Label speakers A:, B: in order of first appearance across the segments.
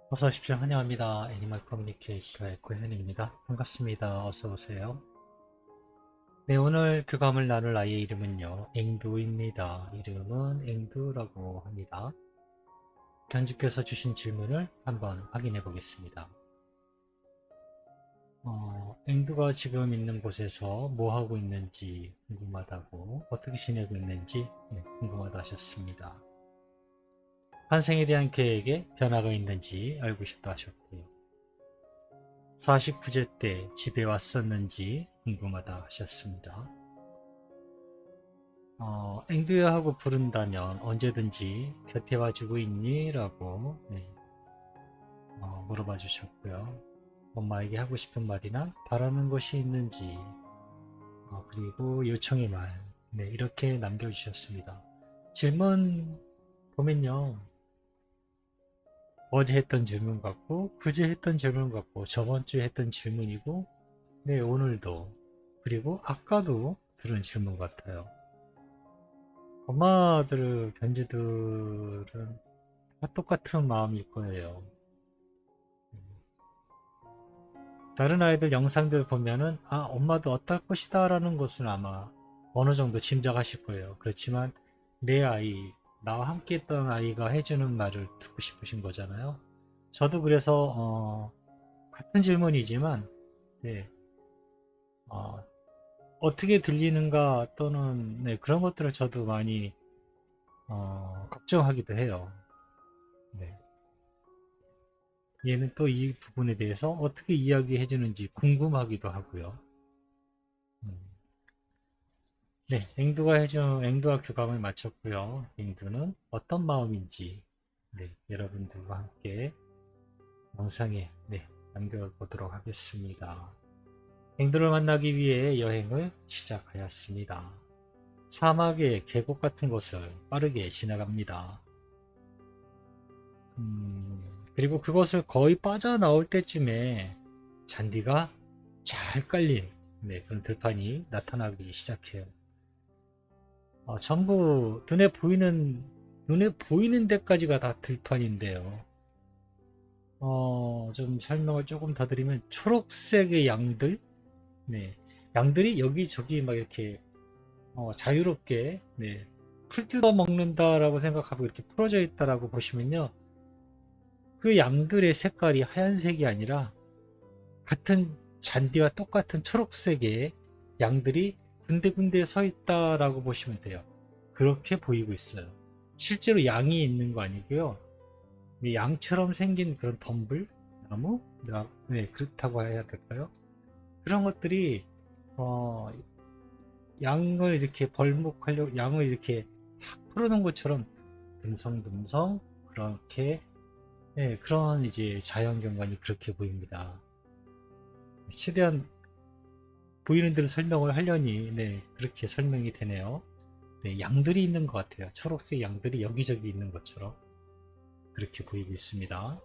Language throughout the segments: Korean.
A: 어서 오십시오. 환영합니다. 애니멀 커뮤니케이터의 고현입니다. 반갑습니다. 어서 오세요. 네, 오늘 교감을 나눌 아이의 이름은요, 앵두입니다. 이름은 앵두라고 합니다. 견주께서 주신 질문을 한번 확인해 보겠습니다. 앵두가 지금 있는 곳에서 뭐 하고 있는지 궁금하다고, 어떻게 지내고 있는지 궁금하다 하셨습니다. 환생에 대한 계획에 변화가 있는지 알고 싶다 하셨고요. 49제 때 집에 왔었는지 궁금하다 하셨습니다. 앵두야 하고 부른다면 언제든지 곁에 와주고 있니? 라고 물어봐 주셨고요. 엄마에게 하고 싶은 말이나 바라는 것이 있는지 그리고 요청의 말 이렇게 남겨주셨습니다. 질문 보면요. 어제 했던 질문 같고 그제 했던 질문 같고 저번 주에 했던 질문이고 네 오늘도 그리고 아까도 들은 질문 같아요. 엄마들 견주들은 다 똑같은 마음일 거예요. 다른 아이들 영상들 보면은 엄마도 어떨 것이다 라는 것은 아마 어느 정도 짐작하실 거예요. 그렇지만 내 아이 나와 함께 했던 아이가 해주는 말을 듣고 싶으신 거잖아요. 저도 그래서 같은 질문이지만 네, 어, 어떻게 들리는가 또는 그런 것들을 저도 많이 걱정하기도 해요. 네. 얘는 또 이 부분에 대해서 어떻게 이야기해 주는지 궁금하기도 하고요. 음. 네, 앵두와 교감을 마쳤고요. 앵두는 어떤 마음인지 여러분들과 함께 영상에 남겨보도록 하겠습니다. 앵두를 만나기 위해 여행을 시작하였습니다. 사막의 계곡 같은 곳을 빠르게 지나갑니다. 그리고 그것을 거의 빠져나올 때쯤에 잔디가 잘 깔린 그런 들판이 나타나기 시작해요. 전부 눈에 보이는 데까지가 다 들판인데요. 좀 설명을 조금 더 드리면 초록색의 양들, 네, 양들이 여기저기 막 이렇게 자유롭게 풀 뜯어 먹는다라고 생각하고 이렇게 풀어져 있다라고 보시면요. 그 양들의 색깔이 하얀색이 아니라 같은 잔디와 똑같은 초록색의 양들이 군데군데 서 있다라고 보시면 돼요. 그렇게 보이고 있어요. 실제로 양이 있는 거 아니고요. 양처럼 생긴 그런 덤불, 나무, 그렇다고 해야 될까요? 그런 것들이 어, 양을 이렇게 벌목하려고 양을 이렇게 탁 풀어놓은 것처럼 듬성듬성 그렇게 그런 이제 자연 경관이 그렇게 보입니다. 최대한 보이는 대로 설명을 하려니 그렇게 설명이 되네요. 양들이 있는 것 같아요. 초록색 양들이 여기저기 있는 것처럼 그렇게 보이고 있습니다.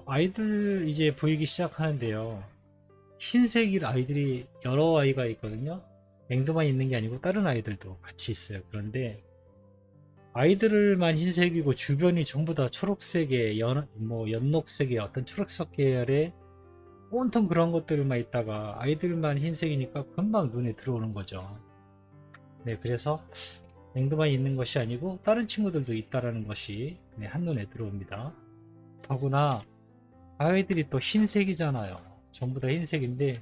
A: 아이들 이제 보이기 시작하는데요. 흰색이 아이들이 여러 아이가 있거든요. 앵두만 있는 게 아니고 다른 아이들도 같이 있어요. 그런데 아이들만 흰색이고 주변이 전부 다 초록색의 연녹색의 어떤 초록색 계열의 온통 그런 것들만 있다가 아이들만 흰색이니까 금방 눈에 들어오는 거죠. 그래서 앵두만 있는 것이 아니고 다른 친구들도 있다라는 것이 한눈에 들어옵니다. 더구나 아이들이 또 흰색이잖아요. 전부 다 흰색인데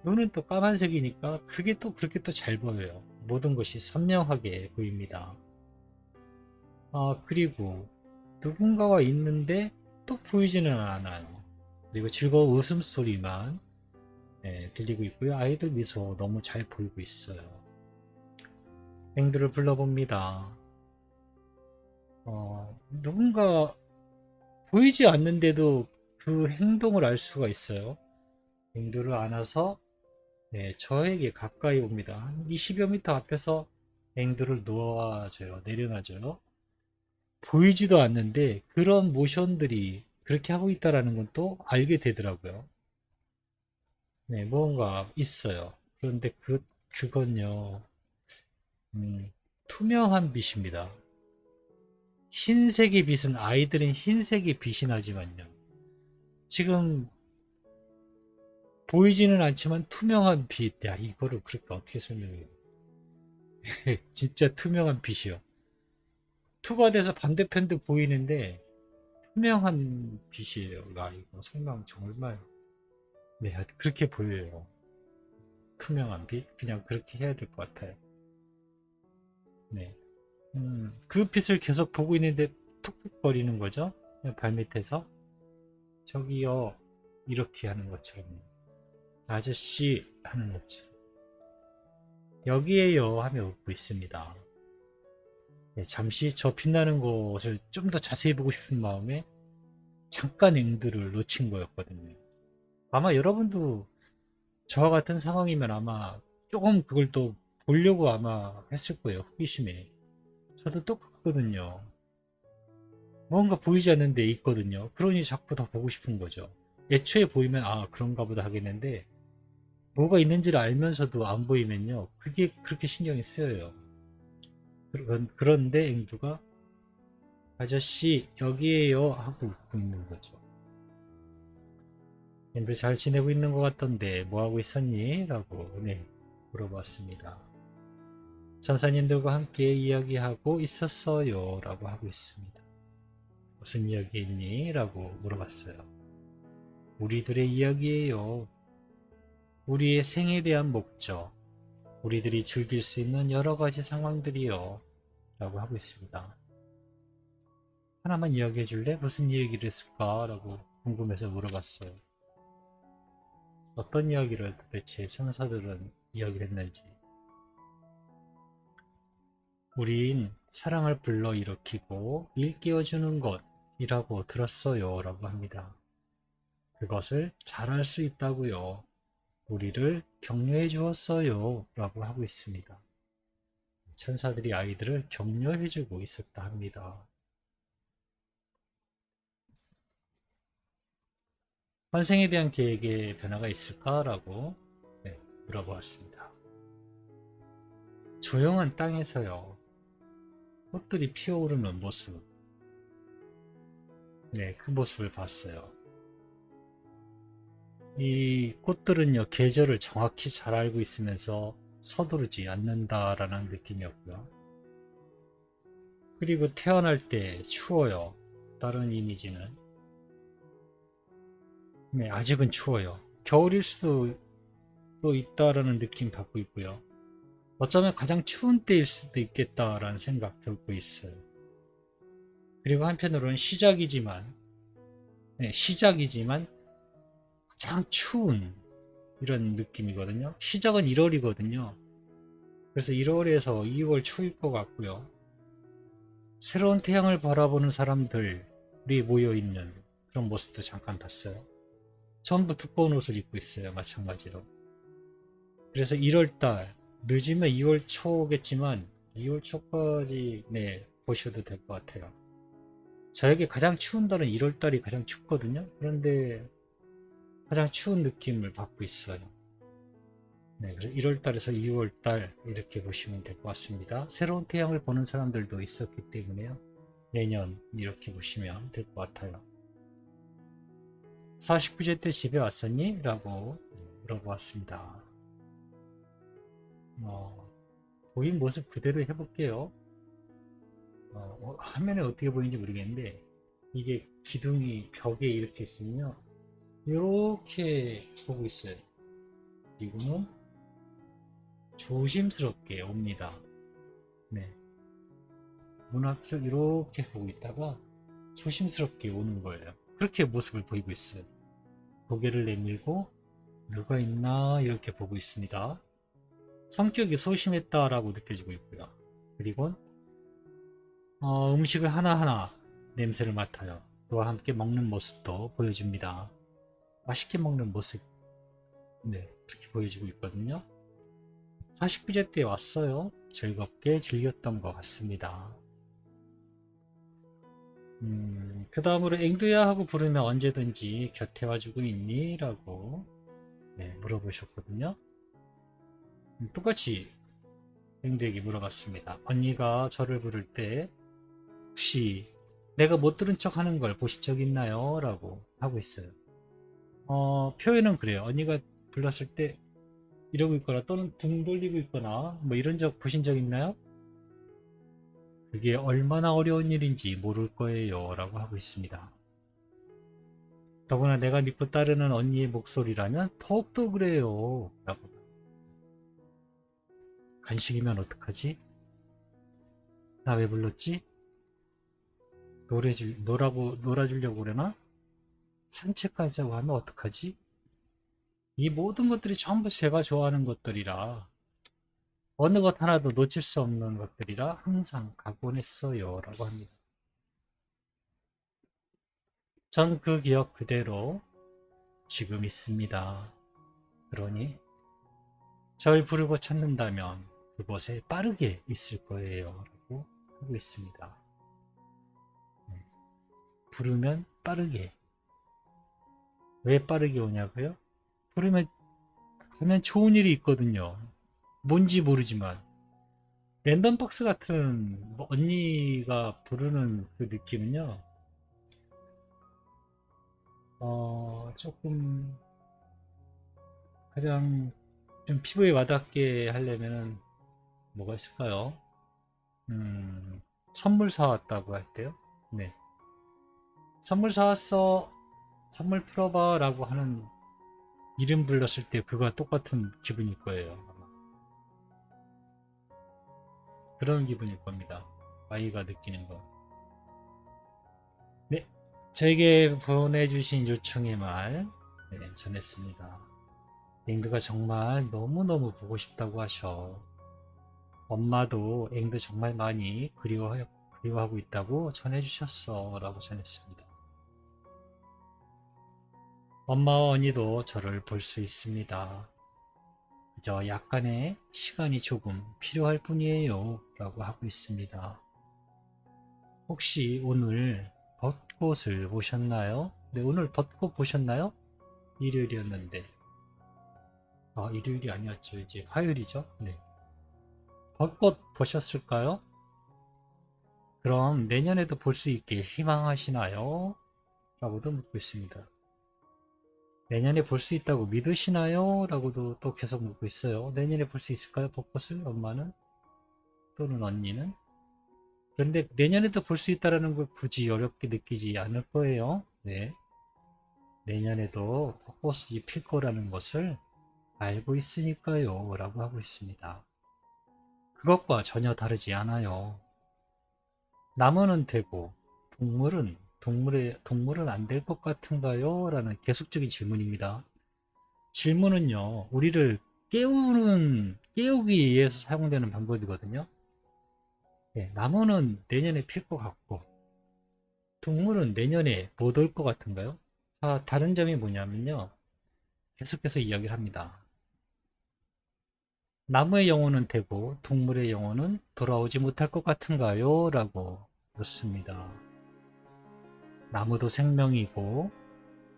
A: 눈은 또 까만색이니까 그게 또 그렇게 또 잘 보여요. 모든 것이 선명하게 보입니다. 그리고 누군가가 있는데 또 보이지는 않아요. 그리고 즐거운 웃음소리만 들리고 있고요. 아이들 미소 너무 잘 보이고 있어요. 앵두를 불러봅니다. 누군가 보이지 않는데도 그 행동을 알 수가 있어요. 앵두를 안아서 저에게 가까이 옵니다. 한 20여 미터 앞에서 앵두를 놓아줘요. 내려놔줘요. 보이지도 않는데 그런 모션들이 그렇게 하고 있다라는 건 또 알게 되더라고요. 뭔가 있어요. 그런데 그건요, 투명한 빛입니다. 흰색의 빛은 아이들은 흰색이 빛이 나지만요. 지금 보이지는 않지만 투명한 빛. 야, 이거를 그렇게 어떻게 설명해요? 진짜 투명한 빛이요. 투가 돼서 반대편도 보이는데 투명한 빛이에요. 야, 이거 설명 정말 네, 그렇게 보여요. 투명한 빛? 그냥 그렇게 해야 될 것 같아요. 네. 그 빛을 계속 보고 있는데 툭툭거리는 거죠. 발밑에서. 저기요. 이렇게 하는 것처럼. 아저씨 하는 것처럼. 여기에요 하며 웃고 있습니다. 네, 잠시 저 빛나는 곳을 좀 더 자세히 보고 싶은 마음에 잠깐 앵두를 놓친 거였거든요. 아마 여러분도 저와 같은 상황이면 아마 조금 그걸 또 보려고 아마 했을 거예요. 호기심에. 저도 똑같거든요. 뭔가 보이지 않는데 있거든요. 그러니 자꾸 더 보고 싶은 거죠. 애초에 보이면 아 그런가 보다 하겠는데 뭐가 있는지를 알면서도 안 보이면요. 그게 그렇게 신경이 쓰여요. 그런데 앵두가 아저씨 여기에요 하고 웃고 있는 거죠. 앵두 잘 지내고 있는 것 같던데 뭐 하고 있었니? 라고 네, 물어봤습니다. 전사님들과 함께 이야기하고 있었어요 라고 하고 있습니다. 무슨 이야기 있니? 라고 물어봤어요. 우리들의 이야기예요. 우리의 생에 대한 목적, 우리들이 즐길 수 있는 여러 가지 상황들이요 라고 하고 있습니다. 하나만 이야기해 줄래? 무슨 이야기를 했을까? 라고 궁금해서 물어봤어요. 어떤 이야기를 도대체 천사들은 이야기를 했는지. 우린 사랑을 불러일으키고 일깨워주는 것이라고 들었어요 라고 합니다. 그것을 잘할 수 있다고요. 우리를 격려해 주었어요 라고 하고 있습니다. 천사들이 아이들을 격려해 주고 있었다 합니다. 환생에 대한 계획에 변화가 있을까라고 네, 물어보았습니다. 조용한 땅에서요. 꽃들이 피어오르는 모습. 네, 그 모습을 봤어요. 이 꽃들은요, 계절을 정확히 잘 알고 있으면서 서두르지 않는다라는 느낌이었고요. 그리고 태어날 때 추워요. 다른 이미지는. 네, 아직은 추워요. 겨울일 수도 또 있다라는 느낌 받고 있고요. 어쩌면 가장 추운 때일 수도 있겠다라는 생각 들고 있어요. 그리고 한편으로는 네, 시작이지만 가장 추운 이런 느낌이거든요. 시작은 1월이거든요. 그래서 1월에서 2월 초일 것 같고요. 새로운 태양을 바라보는 사람들이 모여있는 그런 모습도 잠깐 봤어요. 전부 두꺼운 옷을 입고 있어요. 마찬가지로. 그래서 1월달, 늦으면 2월 초겠지만 2월 초까지 네, 보셔도 될 것 같아요. 저에게 가장 추운 달은 1월달이 가장 춥거든요. 그런데 가장 추운 느낌을 받고 있어요. 네, 그래서 1월달에서 2월달 이렇게 보시면 될 것 같습니다. 새로운 태양을 보는 사람들도 있었기 때문에요. 내년 이렇게 보시면 될 것 같아요. 49제 때 집에 왔었니? 라고 물어보았습니다. 보인 모습 그대로 해볼게요. 화면에 어떻게 보이는지 모르겠는데 이게 기둥이 벽에 이렇게 있으면요. 이렇게 보고 있어요. 그리고는 조심스럽게 옵니다. 네. 문 앞을 이렇게 보고 있다가 조심스럽게 오는 거예요. 그렇게 모습을 보이고 있어요. 고개를 내밀고 누가 있나 이렇게 보고 있습니다. 성격이 소심했다라고 느껴지고 있고요. 그리고 음식을 하나하나 냄새를 맡아요. 그와 함께 먹는 모습도 보여줍니다. 맛있게 먹는 모습 네, 그렇게 보여지고 있거든요. 49제 때 왔어요. 즐겁게 즐겼던 것 같습니다. 그 다음으로 앵두야 하고 부르면 언제든지 곁에 와주고 있니? 라고 네, 물어보셨거든요. 똑같이 앵두에게 물어봤습니다. 언니가 저를 부를 때 혹시 내가 못 들은 척 하는 걸 보신 적 있나요? 라고 하고 있어요. 표현은 그래요. 언니가 불렀을 때 이러고 있거나 또는 등 돌리고 있거나 뭐 이런 적 보신 적 있나요? 그게 얼마나 어려운 일인지 모를 거예요. 라고 하고 있습니다. 더구나 내가 믿고 따르는 언니의 목소리라면 더욱더 그래요. 라고. 간식이면 어떡하지? 나 왜 불렀지? 놀아주려고 그러나? 산책하자고 하면 어떡하지? 이 모든 것들이 전부 제가 좋아하는 것들이라 어느 것 하나도 놓칠 수 없는 것들이라 항상 가곤 했어요. 라고 합니다. 전 그 기억 그대로 지금 있습니다. 그러니 절 부르고 찾는다면 그곳에 빠르게 있을 거예요. 라고 하고 있습니다. 부르면 빠르게. 왜 빠르게 오냐고요? 부르면 하면 좋은 일이 있거든요. 뭔지 모르지만 랜덤박스 같은 뭐 언니가 부르는 그 느낌은요. 조금 가장 좀 피부에 와닿게 하려면은 뭐가 있을까요? 선물 사왔다고 할 때요. 네. 선물 사왔어. 선물 풀어봐 라고 하는 이름 불렀을 때 그거와 똑같은 기분일 거예요. 아마. 그런 기분일 겁니다. 아이가 느끼는 거. 네. 저에게 보내주신 요청의 말 네, 전했습니다. 앵두가 정말 너무너무 보고 싶다고 하셔. 엄마도 앵두 정말 많이 그리워하고 있다고 전해주셨어. 라고 전했습니다. 엄마와 언니도 저를 볼 수 있습니다. 그저 약간의 시간이 조금 필요할 뿐이에요. 라고 하고 있습니다. 혹시 오늘 벚꽃을 보셨나요? 네, 오늘 벚꽃 보셨나요? 일요일이었는데. 일요일이 아니었죠. 이제 화요일이죠. 네. 벚꽃 보셨을까요? 그럼 내년에도 볼 수 있게 희망하시나요? 라고도 묻고 있습니다. 내년에 볼 수 있다고 믿으시나요? 라고도 또 계속 묻고 있어요. 내년에 볼 수 있을까요? 벚꽃을? 엄마는? 또는 언니는? 그런데 내년에도 볼 수 있다는 걸 굳이 어렵게 느끼지 않을 거예요. 네. 내년에도 벚꽃이 필 거라는 것을 알고 있으니까요. 라고 하고 있습니다. 그것과 전혀 다르지 않아요. 나무는 되고 동물은 안 될 것 같은가요? 라는 계속적인 질문입니다. 질문은요, 우리를 깨우기 위해서 사용되는 방법이거든요. 네, 나무는 내년에 필 것 같고, 동물은 내년에 못 올 것 같은가요? 자, 다른 점이 뭐냐면요. 계속해서 이야기를 합니다. 나무의 영혼은 되고, 동물의 영혼은 돌아오지 못할 것 같은가요? 라고 묻습니다. 나무도 생명이고,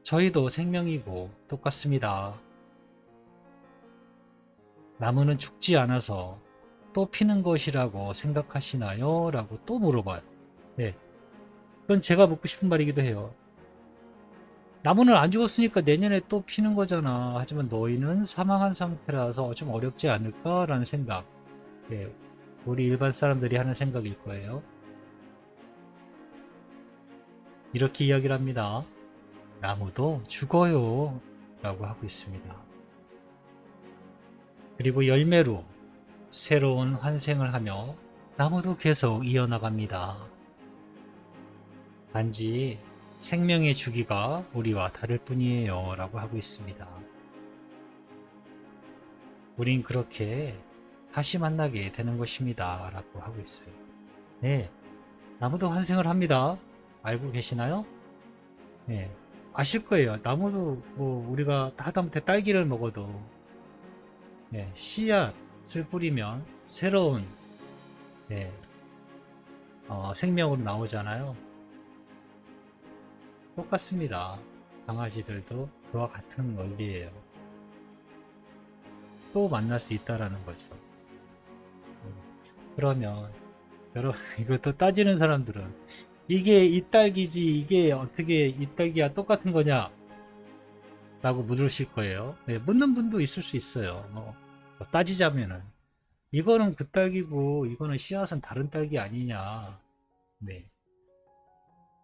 A: 저희도 생명이고, 똑같습니다. 나무는 죽지 않아서 또 피는 것이라고 생각하시나요? 라고 또 물어봐요. 네. 그건 제가 묻고 싶은 말이기도 해요. 나무는 안 죽었으니까 내년에 또 피는 거잖아. 하지만 너희는 사망한 상태라서 좀 어렵지 않을까라는 생각. 네. 우리 일반 사람들이 하는 생각일 거예요. 이렇게 이야기를 합니다. 나무도 죽어요. 라고 하고 있습니다. 그리고 열매로 새로운 환생을 하며 나무도 계속 이어나갑니다. 단지 생명의 주기가 우리와 다를 뿐이에요. 라고 하고 있습니다. 우린 그렇게 다시 만나게 되는 것입니다. 라고 하고 있어요. 네. 나무도 환생을 합니다. 알고 계시나요? 네. 아실 거예요. 나무도 뭐 우리가 하다못해 딸기를 먹어도 네. 씨앗을 뿌리면 새로운 네. 생명으로 나오잖아요. 똑같습니다. 강아지들도 그와 같은 원리예요. 또 만날 수 있다라는 거죠. 그러면 여러분 이것도 따지는 사람들은 이게 이딸기지 이게 어떻게 이딸기야 똑같은 거냐 라고 물으실 거예요. 네, 묻는 분도 있을 수 있어요. 뭐 따지자면은 이거는 그 딸기고 이거는 씨앗은 다른 딸기 아니냐. 네.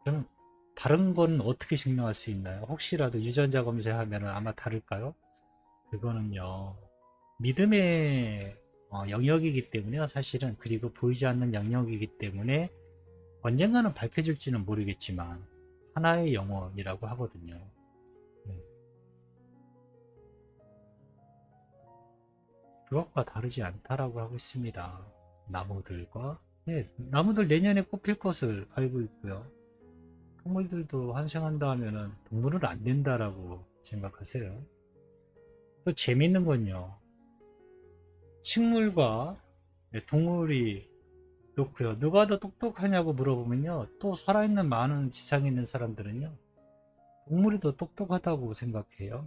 A: 그럼 다른 건 어떻게 증명할 수 있나요? 혹시라도 유전자 검사하면 아마 다를까요? 그거는요. 믿음의 영역이기 때문에요. 사실은 그리고 보이지 않는 영역이기 때문에 언젠가는 밝혀질지는 모르겠지만 하나의 영혼이라고 하거든요. 네. 그것과 다르지 않다라고 하고 있습니다. 나무들과 네, 나무들 내년에 꽃필 것을 알고 있고요. 동물들도 환생한다 하면은 동물은 안 된다라고 생각하세요. 또 재밌는 건요. 식물과 동물이 놓고요. 누가 더 똑똑하냐고 물어보면요. 또 살아있는 많은 지상에 있는 사람들은요. 동물이 더 똑똑하다고 생각해요.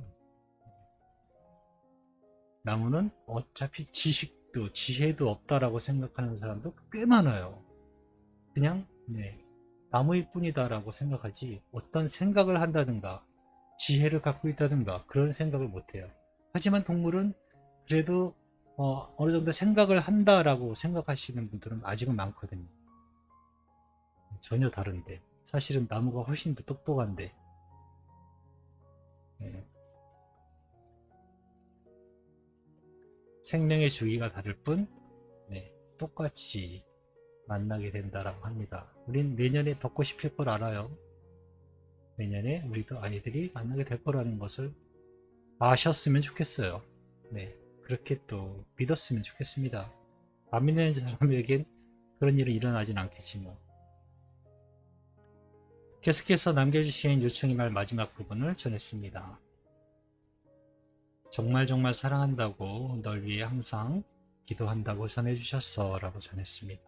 A: 나무는 어차피 지식도 지혜도 없다라고 생각하는 사람도 꽤 많아요. 그냥 네, 나무일 뿐이다라고 생각하지 어떤 생각을 한다든가 지혜를 갖고 있다든가 그런 생각을 못해요. 하지만 동물은 그래도 어느 정도 생각을 한다라고 생각하시는 분들은 아직은 많거든요. 전혀 다른데 사실은 나무가 훨씬 더 똑똑한데 예, 생명의 주기가 다를 뿐 네, 똑같이 만나게 된다라고 합니다. 우린 내년에 벚꽃이 필 걸 알아요. 내년에 우리도 아이들이 만나게 될 거라는 것을 아셨으면 좋겠어요. 네, 그렇게 또 믿었으면 좋겠습니다. 안 믿는 사람에겐 그런 일은 일어나진 않겠지 뭐. 계속해서 남겨주신 요청의 말 마지막 부분을 전했습니다. 정말 정말 사랑한다고 널 위해 항상 기도한다고 전해주셨어 라고 전했습니다.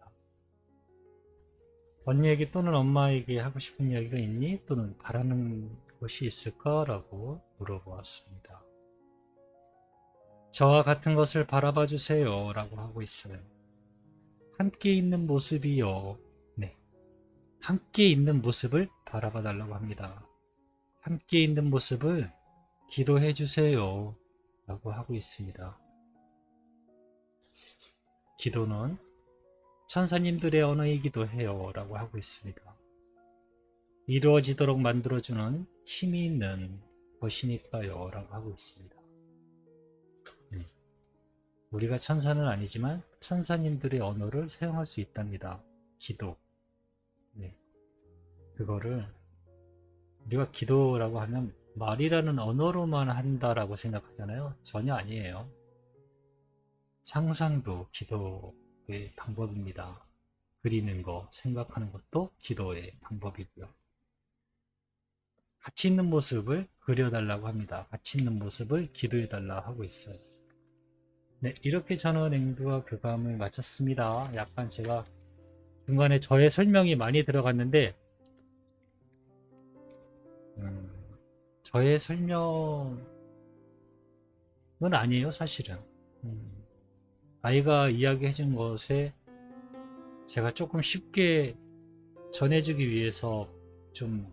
A: 언니에게 또는 엄마에게 하고 싶은 이야기가 있니? 또는 바라는 것이 있을까? 라고 물어보았습니다. 저와 같은 것을 바라봐 주세요 라고 하고 있어요. 함께 있는 모습이요. 네. 함께 있는 모습을 바라봐 달라고 합니다. 함께 있는 모습을 기도해 주세요 라고 하고 있습니다. 기도는 천사님들의 언어이기도 해요 라고 하고 있습니다. 이루어지도록 만들어주는 힘이 있는 것이니까요 라고 하고 있습니다. 네. 우리가 천사는 아니지만 천사님들의 언어를 사용할 수 있답니다. 기도. 네. 그거를 우리가 기도라고 하면 말이라는 언어로만 한다라고 생각하잖아요. 전혀 아니에요. 상상도 기도의 방법입니다. 그리는 거, 생각하는 것도 기도의 방법이고요. 같이 있는 모습을 그려달라고 합니다. 같이 있는 모습을 기도해달라 하고 있어요. 네, 이렇게 저는 앵두와 교감을 마쳤습니다. 약간 제가 중간에 저의 설명이 많이 들어갔는데 저의 설명은 아니에요, 사실은. 아이가 이야기해 준 것에 제가 조금 쉽게 전해주기 위해서 좀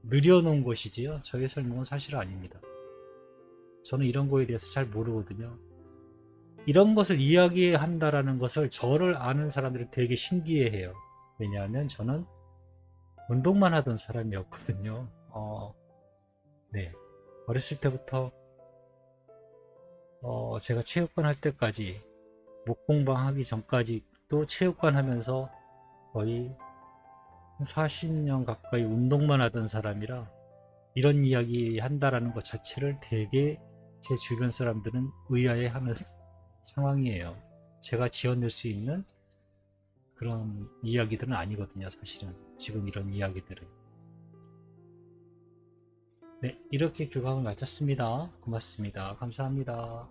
A: 느려놓은 것이지요. 저의 설명은 사실 아닙니다. 저는 이런 거에 대해서 잘 모르거든요. 이런 것을 이야기한다라는 것을 저를 아는 사람들이 되게 신기해해요. 왜냐하면 저는 운동만 하던 사람이었거든요. 네. 어렸을 때부터 제가 체육관 할 때까지 목공방 하기 전까지 또 체육관 하면서 거의 40년 가까이 운동만 하던 사람이라 이런 이야기 한다라는 것 자체를 되게 제 주변 사람들은 의아해하는 상황이에요. 제가 지어낼 수 있는 그런 이야기들은 아니거든요. 사실은 지금 이런 이야기들은. 네, 이렇게 교감을 마쳤습니다. 고맙습니다. 감사합니다.